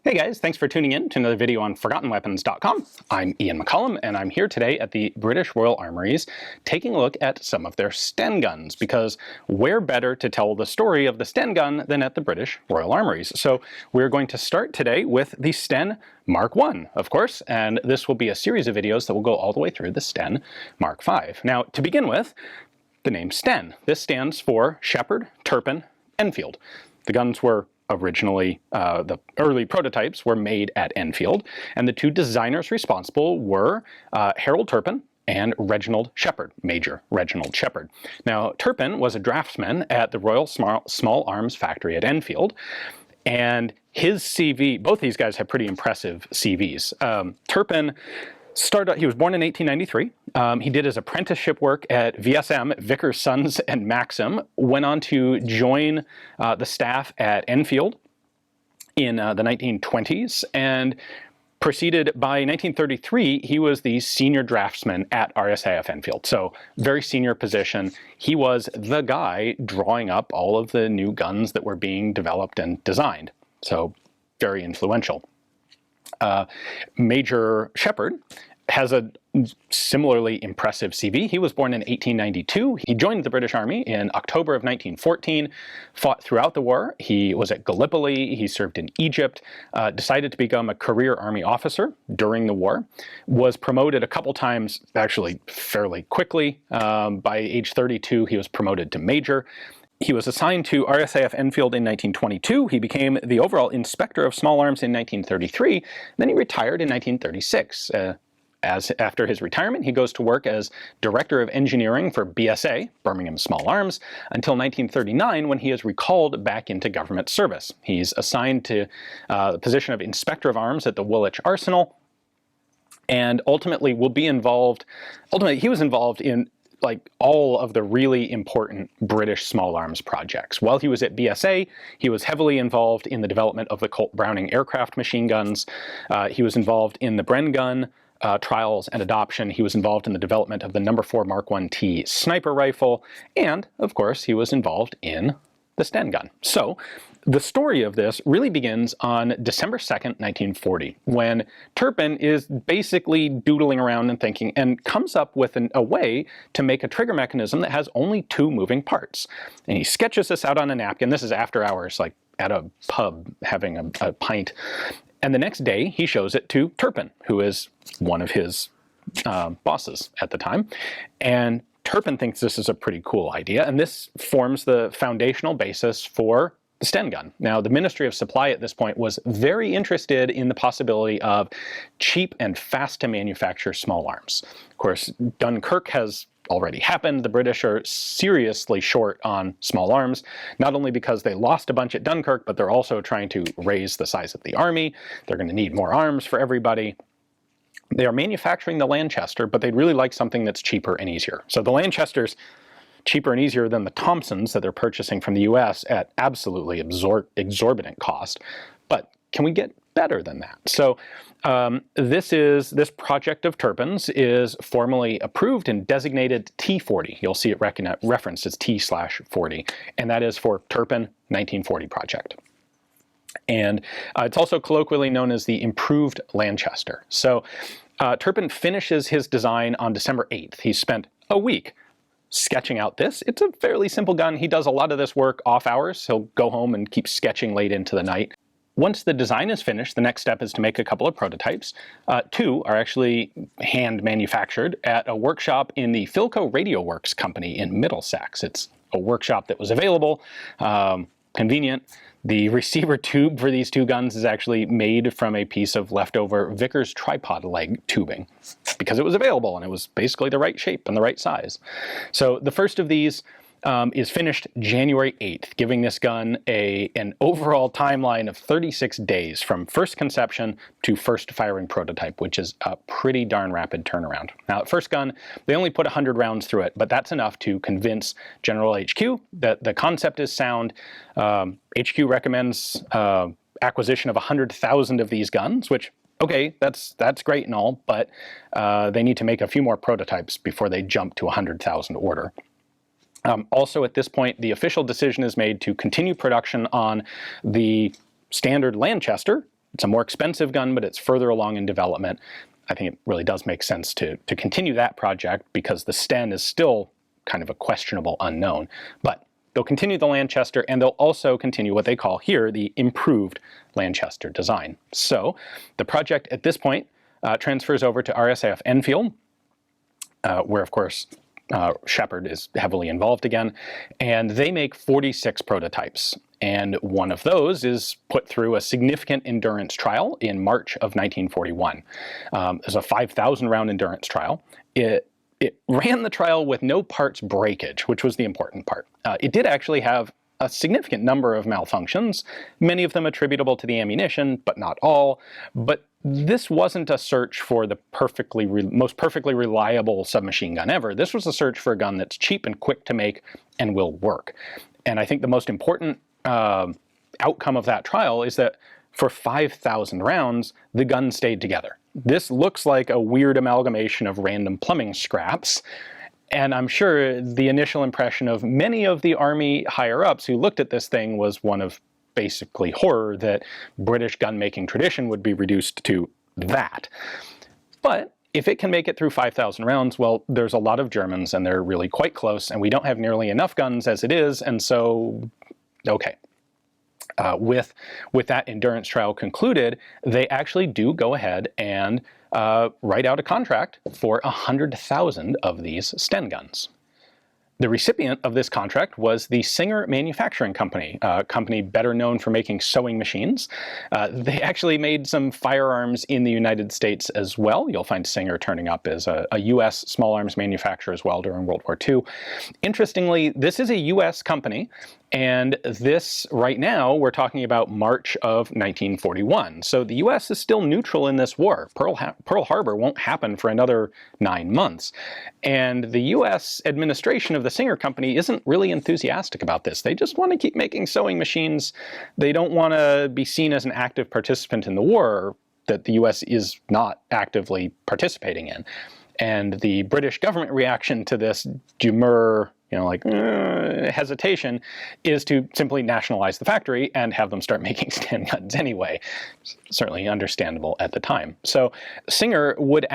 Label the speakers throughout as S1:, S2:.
S1: Hey guys, thanks for tuning in to another video on ForgottenWeapons.com. I'm Ian McCollum, and I'm here today at the British Royal Armouries taking a look at some of their Sten guns, because where better to tell the story of the Sten gun than at the British Royal Armouries? So we're going to start today with the Sten Mark I, of course, and this will be a series of videos that will go all the way through the Sten Mark V. Now, to begin with, the name Sten. This stands for Shepherd, Turpin, Enfield. The guns were originally, the early prototypes were made at Enfield, and the two designers responsible were Harold Turpin and Reginald Shepherd, Major Reginald Shepherd. Now, Turpin was a draftsman at the Royal Small Arms Factory at Enfield, and his CV, both these guys have pretty impressive CVs. Turpin he was born in 1893. He did his apprenticeship work at VSM, Vickers, Sons and Maxim, went on to join the staff at Enfield in the 1920s, and proceeded by 1933, he was the senior draftsman at RSAF Enfield. So very senior position. He was the guy drawing up all of the new guns that were being developed and designed. So very influential. Major Shepherd has a similarly impressive CV. He was born in 1892. He joined the British Army in October of 1914, fought throughout the war. He was at Gallipoli, he served in Egypt, decided to become a career Army officer during the war, was promoted a couple times, actually fairly quickly. By age 32, he was promoted to major. He was assigned to RSAF Enfield in 1922. He became the overall inspector of small arms in 1933. Then he retired in 1936. After his retirement, he goes to work as Director of Engineering for BSA, Birmingham Small Arms, until 1939, when he is recalled back into government service. He's assigned to the position of Inspector of Arms at the Woolwich Arsenal, and ultimately will be involved. Ultimately, he was involved in all of the really important British small arms projects. While he was at BSA, he was heavily involved in the development of the Colt Browning aircraft machine guns. He was involved in the Bren gun trials and adoption. He was involved in the development of the No. 4 Mark I-T sniper rifle. And, of course, he was involved in the Sten gun. So the story of this really begins on December 2nd, 1940, when Turpin is basically doodling around and thinking, and comes up with a way to make a trigger mechanism that has only two moving parts. And he sketches this out on a napkin. This is after hours, like at a pub having a pint. And the next day, he shows it to Turpin, who is one of his bosses at the time. And Turpin thinks this is a pretty cool idea, and this forms the foundational basis for the Sten gun. Now, the Ministry of Supply at this point was very interested in the possibility of cheap and fast to manufacture small arms. Of course, Dunkirk has already happened. The British are seriously short on small arms, not only because they lost a bunch at Dunkirk, but they're also trying to raise the size of the army. They're going to need more arms for everybody. They are manufacturing the Lanchester, but they'd really like something that's cheaper and easier. So the Lanchester's cheaper and easier than the Thompsons that they're purchasing from the US at absolutely exorbitant cost. But can we get better than that? So this project of Turpin's is formally approved and designated T40. You'll see it referenced as T/40, and that is for Turpin 1940 project. And it's also colloquially known as the improved Lanchester. So Turpin finishes his design on December 8th. He spent a week sketching out this. It's a fairly simple gun. He does a lot of this work off hours. He'll go home and keep sketching late into the night. Once the design is finished, the next step is to make a couple of prototypes. Two are actually hand manufactured at a workshop in the Philco Radio Works company in Middlesex. It's a workshop that was available, convenient. The receiver tube for these two guns is actually made from a piece of leftover Vickers tripod leg tubing, because it was available and it was basically the right shape and the right size. So the first of these is finished January 8th, giving this gun an overall timeline of 36 days from first conception to first firing prototype, which is a pretty darn rapid turnaround. Now, at first gun, they only put 100 rounds through it, but that's enough to convince General HQ that the concept is sound. HQ recommends acquisition of 100,000 of these guns, which, okay, that's great and all, but they need to make a few more prototypes before they jump to 100,000 order. Also, at this point, the official decision is made to continue production on the standard Lanchester It's a more expensive gun, but it's further along in development. I think it really does make sense to continue that project because the Sten is still kind of a questionable unknown. But they'll continue the Lanchester, and they'll also continue what they call here the improved Lanchester design. So the project at this point transfers over to RSAF Enfield, where, of course, Shepherd is heavily involved again, and they make 46 prototypes. And one of those is put through a significant endurance trial in March of 1941. There's a 5,000 round endurance trial. It ran the trial with no parts breakage, which was the important part. It did actually have a significant number of malfunctions, many of them attributable to the ammunition, but not all. But this wasn't a search for the most perfectly reliable submachine gun ever. This was a search for a gun that's cheap and quick to make and will work. And I think the most important outcome of that trial is that for 5,000 rounds, the gun stayed together. This looks like a weird amalgamation of random plumbing scraps. And I'm sure the initial impression of many of the Army higher-ups who looked at this thing was one of basically horror that British gun-making tradition would be reduced to that. But if it can make it through 5,000 rounds, well, there's a lot of Germans, and they're really quite close, and we don't have nearly enough guns as it is, and so, okay. With that endurance trial concluded, they actually do go ahead and write out a contract for 100,000 of these Sten guns. The recipient of this contract was the Singer Manufacturing Company, a company better known for making sewing machines. They actually made some firearms in the United States as well. You'll find Singer turning up as a U.S. small arms manufacturer as well during World War II. Interestingly, this is a U.S. company, and this, right now, we're talking about March of 1941. So the U.S. is still neutral in this war. Pearl Harbor won't happen for another 9 months. And the U.S. administration of the Singer Company isn't really enthusiastic about this. They just want to keep making sewing machines. They don't want to be seen as an active participant in the war that the U.S. is not actively participating in. And the British government reaction to this demur, hesitation, is to simply nationalize the factory and have them start making Sten guns anyway. Certainly understandable at the time. So Singer would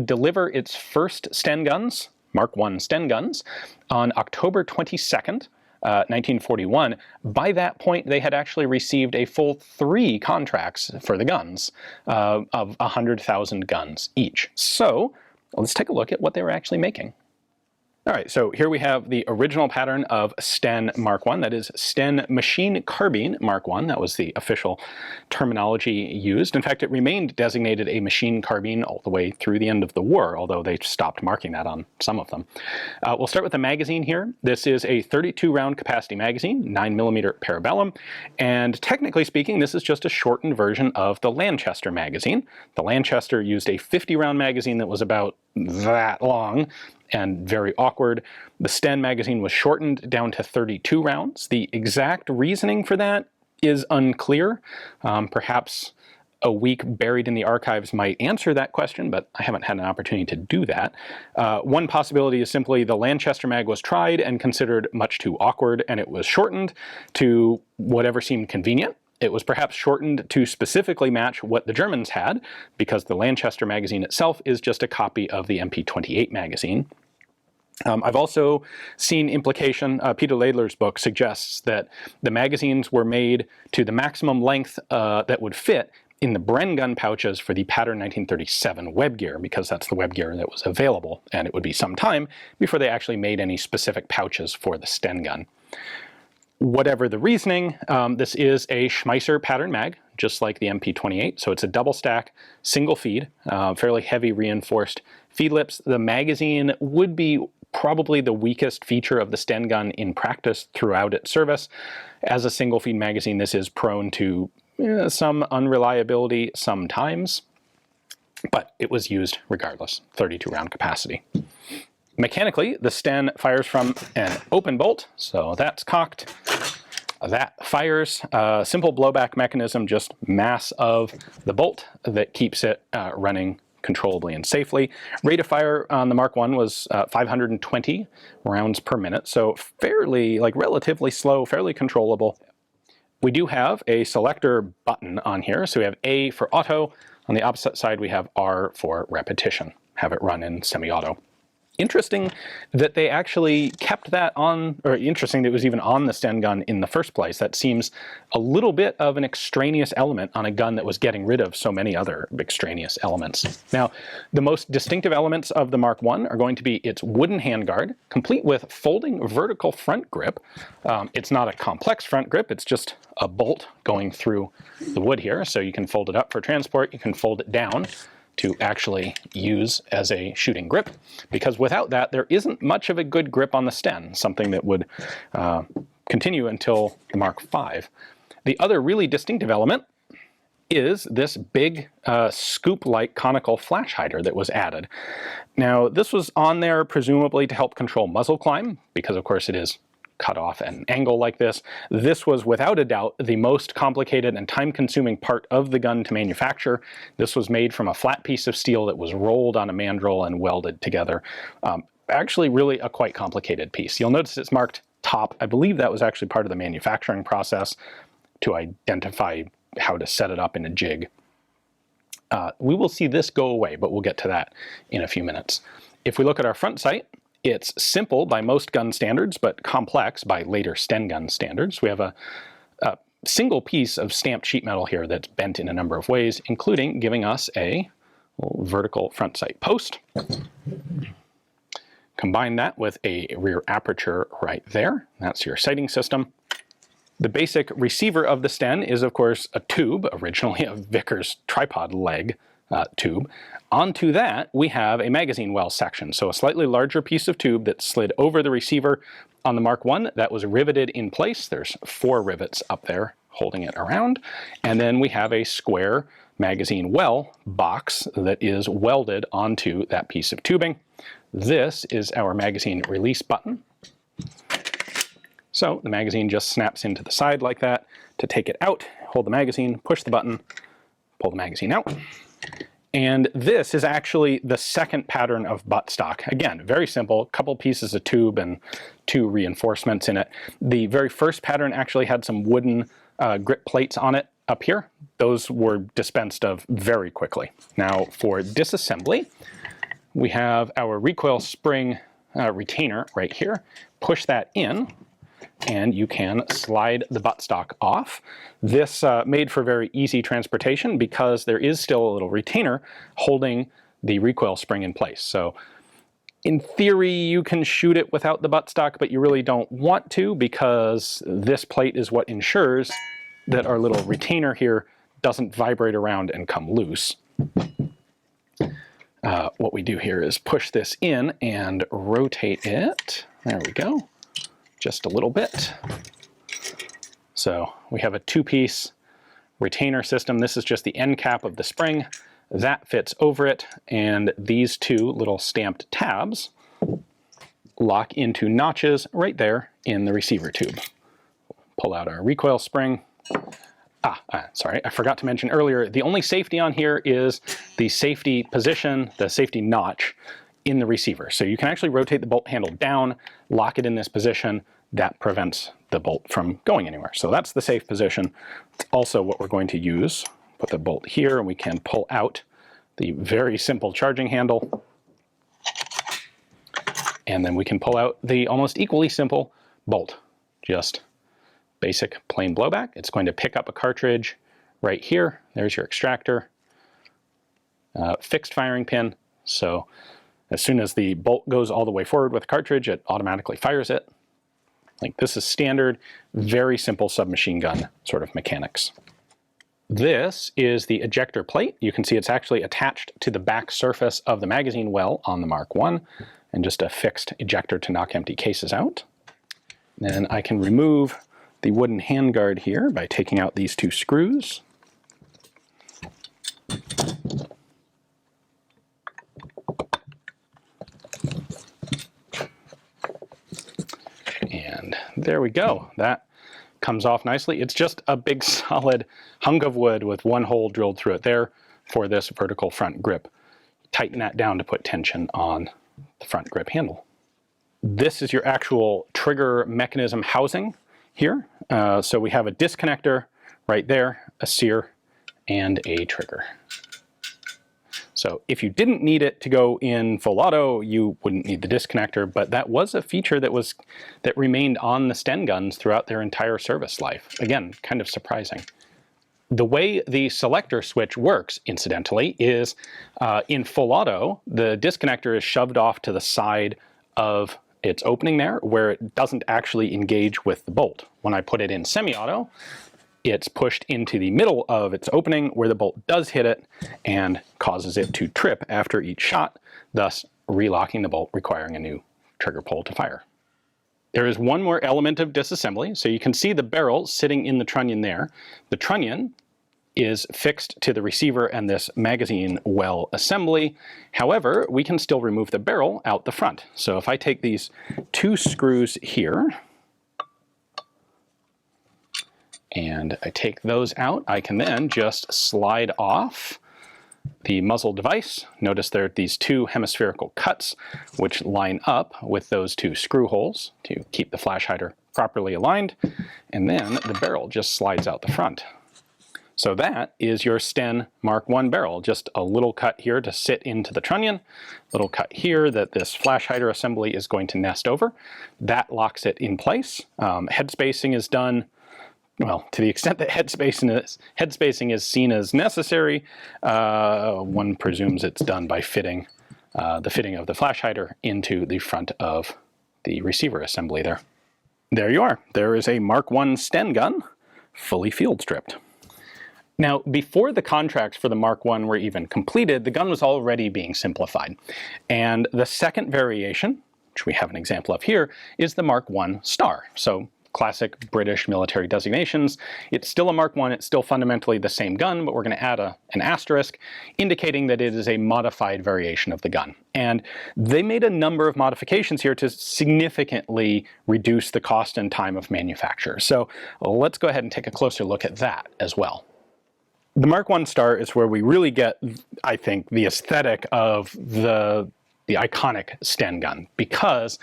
S1: deliver its first Sten guns, Mark I Sten guns, on October 22nd, 1941. By that point, they had actually received a full 3 contracts for the guns of 100,000 guns each. So let's take a look at what they were actually making. All right, so here we have the original pattern of Sten Mark I, that is Sten Machine Carbine Mark I. That was the official terminology used. In fact, it remained designated a machine carbine all the way through the end of the war, although they stopped marking that on some of them. We'll start with the magazine here. This is a 32-round capacity magazine, 9mm parabellum, and technically speaking, this is just a shortened version of the Lanchester magazine. The Lanchester used a 50-round magazine that was about that long and very awkward. The Sten magazine was shortened down to 32 rounds. The exact reasoning for that is unclear. Perhaps a week buried in the archives might answer that question, but I haven't had an opportunity to do that. One possibility is simply the Lanchester mag was tried and considered much too awkward, and it was shortened to whatever seemed convenient. It was perhaps shortened to specifically match what the Germans had, because the Lanchester magazine itself is just a copy of the MP28 magazine. I've also seen implication, Peter Laidler's book suggests that the magazines were made to the maximum length that would fit in the Bren gun pouches for the pattern 1937 web gear, because that's the web gear that was available, and it would be some time before they actually made any specific pouches for the Sten gun. Whatever the reasoning, this is a Schmeisser pattern mag, just like the MP28, so it's a double stack, single feed, fairly heavy reinforced feed lips. The magazine would be probably the weakest feature of the Sten gun in practice throughout its service. As a single feed magazine, this is prone to some unreliability sometimes, but it was used regardless, 32 round capacity. Mechanically, the Sten fires from an open bolt, so that's cocked. That fires. A simple blowback mechanism, just mass of the bolt that keeps it running controllably and safely. Rate of fire on the Mark I was 520 rounds per minute, so fairly, relatively slow, fairly controllable. We do have a selector button on here, so we have A for auto. On the opposite side, we have R for repetition, have it run in semi-auto. Interesting that they actually kept that on, or interesting that it was even on the Sten gun in the first place. That seems a little bit of an extraneous element on a gun that was getting rid of so many other extraneous elements. Now, the most distinctive elements of the Mark I are going to be its wooden handguard, complete with folding vertical front grip. It's not a complex front grip, it's just a bolt going through the wood here. So you can fold it up for transport, you can fold it down to actually use as a shooting grip, because without that there isn't much of a good grip on the Sten, something that would continue until the Mark V. The other really distinctive element is this big scoop-like conical flash hider that was added. Now this was on there presumably to help control muzzle climb, because of course it is cut off at an angle like this. This was without a doubt the most complicated and time-consuming part of the gun to manufacture. This was made from a flat piece of steel that was rolled on a mandrel and welded together. Actually really a quite complicated piece. You'll notice it's marked top. I believe that was actually part of the manufacturing process to identify how to set it up in a jig. We will see this go away, but we'll get to that in a few minutes. If we look at our front sight, it's simple by most gun standards, but complex by later Sten gun standards. We have a single piece of stamped sheet metal here that's bent in a number of ways, including giving us a vertical front sight post. Combine that with a rear aperture right there. That's your sighting system. The basic receiver of the Sten is, of course, a tube, originally a Vickers tripod leg tube. Onto that, we have a magazine well section, so a slightly larger piece of tube that slid over the receiver. On the Mark I, that was riveted in place. There's 4 rivets up there holding it around. And then we have a square magazine well box that is welded onto that piece of tubing. This is our magazine release button. So the magazine just snaps into the side like that. To take it out, hold the magazine, push the button, pull the magazine out. And this is actually the second pattern of buttstock. Again, very simple, couple pieces of tube and 2 reinforcements in it. The very first pattern actually had some wooden grip plates on it up here. Those were dispensed of very quickly. Now for disassembly, we have our recoil spring retainer right here. Push that in, and you can slide the buttstock off. This made for very easy transportation because there is still a little retainer holding the recoil spring in place. So in theory, you can shoot it without the buttstock, but you really don't want to, because this plate is what ensures that our little retainer here doesn't vibrate around and come loose. What we do here is push this in and rotate it. There we go. Just a little bit. So we have a 2-piece retainer system. This is just the end cap of the spring. That fits over it, and these 2 little stamped tabs lock into notches right there in the receiver tube. Pull out our recoil spring. Sorry, I forgot to mention earlier, the only safety on here is the safety position, the safety notch in the receiver. So you can actually rotate the bolt handle down, lock it in this position. That prevents the bolt from going anywhere. So that's the safe position. It's also what we're going to use. Put the bolt here, and we can pull out the very simple charging handle. And then we can pull out the almost equally simple bolt. Just basic plain blowback. It's going to pick up a cartridge right here. There's your extractor. Fixed firing pin. So as soon as the bolt goes all the way forward with the cartridge, it automatically fires it. Like, this is standard, very simple submachine gun sort of mechanics. This is the ejector plate. You can see it's actually attached to the back surface of the magazine well on the Mark I, and just a fixed ejector to knock empty cases out. Then I can remove the wooden handguard here by taking out these 2 screws. And there we go. That comes off nicely. It's just a big solid hunk of wood with 1 hole drilled through it there for this vertical front grip. Tighten that down to put tension on the front grip handle. This is your actual trigger mechanism housing. here. So we have a disconnector right there, a sear, and a trigger. So if you didn't need it to go in full auto, you wouldn't need the disconnector, but that was a feature that remained on the Sten guns throughout their entire service life. Again, kind of surprising. The way the selector switch works, incidentally, is in full auto, the disconnector is shoved off to the side of its opening there, where it doesn't actually engage with the bolt. When I put it in semi-auto, it's pushed into the middle of its opening where the bolt does hit it and causes it to trip after each shot, thus relocking the bolt, requiring a new trigger pull to fire. There is one more element of disassembly. So you can see the barrel sitting in the trunnion there. The trunnion is fixed to the receiver and this magazine well assembly. However, we can still remove the barrel out the front. So if I take these two screws here, and I take those out, I can then just slide off the muzzle device. Notice there are these two hemispherical cuts which line up with those two screw holes to keep the flash hider properly aligned, and then the barrel just slides out the front. So that is your Sten Mk I barrel, just a little cut here to sit into the trunnion, little cut here that this flash hider assembly is going to nest over. That locks it in place. Head spacing is done, well, to the extent that head spacing is seen as necessary. One presumes it's done by fitting the fitting of the flash hider into the front of the receiver assembly there. There you are. There is a Mk I Sten gun, fully field stripped. Now, before the contracts for the Mk I were even completed, the gun was already being simplified. And the second variation, which we have an example of here, is the Mk I Star. So classic British military designations. It's still a Mk I, it's still fundamentally the same gun, but we're going to add an asterisk indicating that it is a modified variation of the gun. And they made a number of modifications here to significantly reduce the cost and time of manufacture. So let's go ahead and take a closer look at that as well. The Mk I Star is where we really get, I think, the aesthetic of the iconic Sten gun, because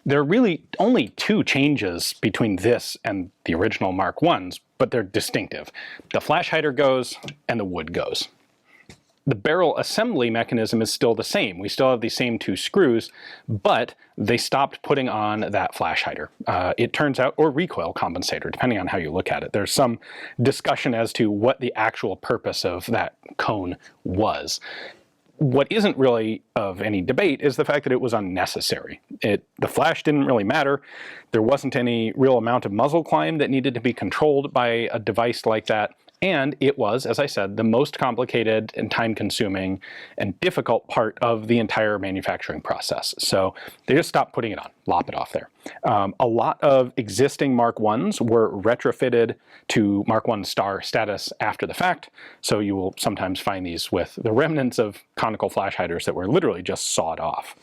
S1: there are really only two changes between this and the original Mk Is, but they're distinctive. The flash hider goes and the wood goes. The barrel assembly mechanism is still the same. We still have the same two screws, but they stopped putting on that flash hider. It turns out, or recoil compensator, depending on how you look at it. There's some discussion as to what the actual purpose of that cone was. What isn't really of any debate is the fact that it was unnecessary. The flash didn't really matter. There wasn't any real amount of muzzle climb that needed to be controlled by a device like that. And it was, as I said, the most complicated and time-consuming and difficult part of the entire manufacturing process. So they just stopped putting it on, lop it off there. A lot of existing Mk Is were retrofitted to Mk I Star status after the fact. So you will sometimes find these with the remnants of conical flash hiders that were literally just sawed off.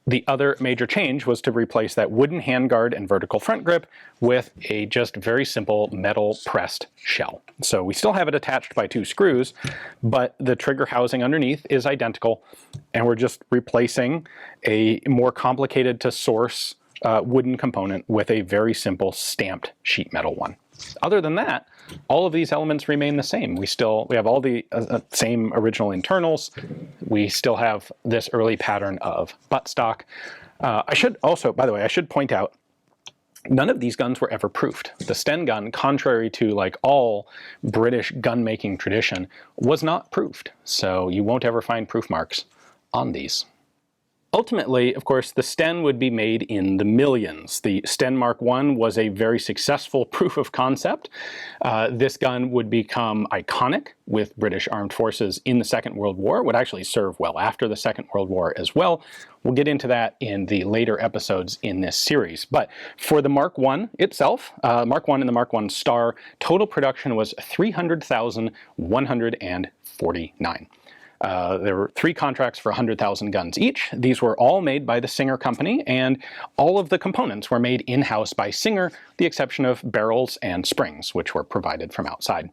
S1: The other major change was to replace that wooden handguard and vertical front grip with a just very simple metal pressed shell. So we still have it attached by two screws, but the trigger housing underneath is identical, and we're just replacing a more complicated to source wooden component with a very simple stamped sheet metal one. Other than that, all of these elements remain the same. We have all the same original internals. We still have this early pattern of buttstock. I should also, by the way, I should point out, none of these guns were ever proofed. The Sten gun, contrary to like all British gun-making tradition, was not proofed. So you won't ever find proof marks on these. Ultimately, of course, the Sten would be made in the millions. The Sten Mk I was a very successful proof of concept. This gun would become iconic with British armed forces in the Second World War, would actually serve well after the Second World War as well. We'll get into that in the later episodes in this series. But for the Mk I itself, Mk I and the Mk I Star, total production was 300,149. There were 3 contracts for 100,000 guns each. These were all made by the Singer Company, and all of the components were made in-house by Singer, the exception of barrels and springs, which were provided from outside.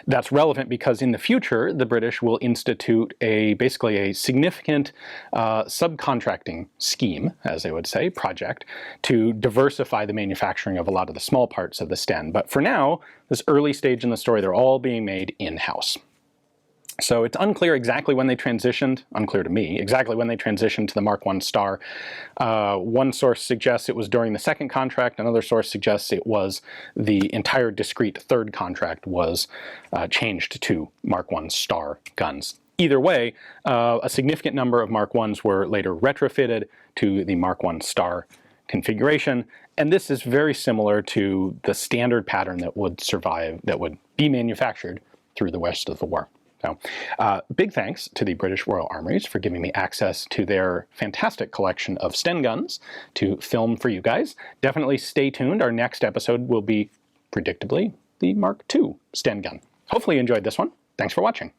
S1: That's relevant because in the future, the British will institute basically a significant subcontracting scheme, as they would say, project, to diversify the manufacturing of a lot of the small parts of the Sten. But for now, this early stage in the story, they're all being made in-house. So it's unclear exactly when they transitioned, unclear to me, exactly when they transitioned to the Mark I star. One source suggests it was during the second contract, another source suggests it was the entire discrete third contract was changed to Mark I star guns. Either way, a significant number of Mark I's were later retrofitted to the Mark I star configuration, and this is very similar to the standard pattern that would survive, that would be manufactured through the rest of the war. So, big thanks to the British Royal Armouries for giving me access to their fantastic collection of Sten guns to film for you guys. Definitely stay tuned. Our next episode will be, predictably, the Mark II Sten gun. Hopefully you enjoyed this one. Thanks for watching.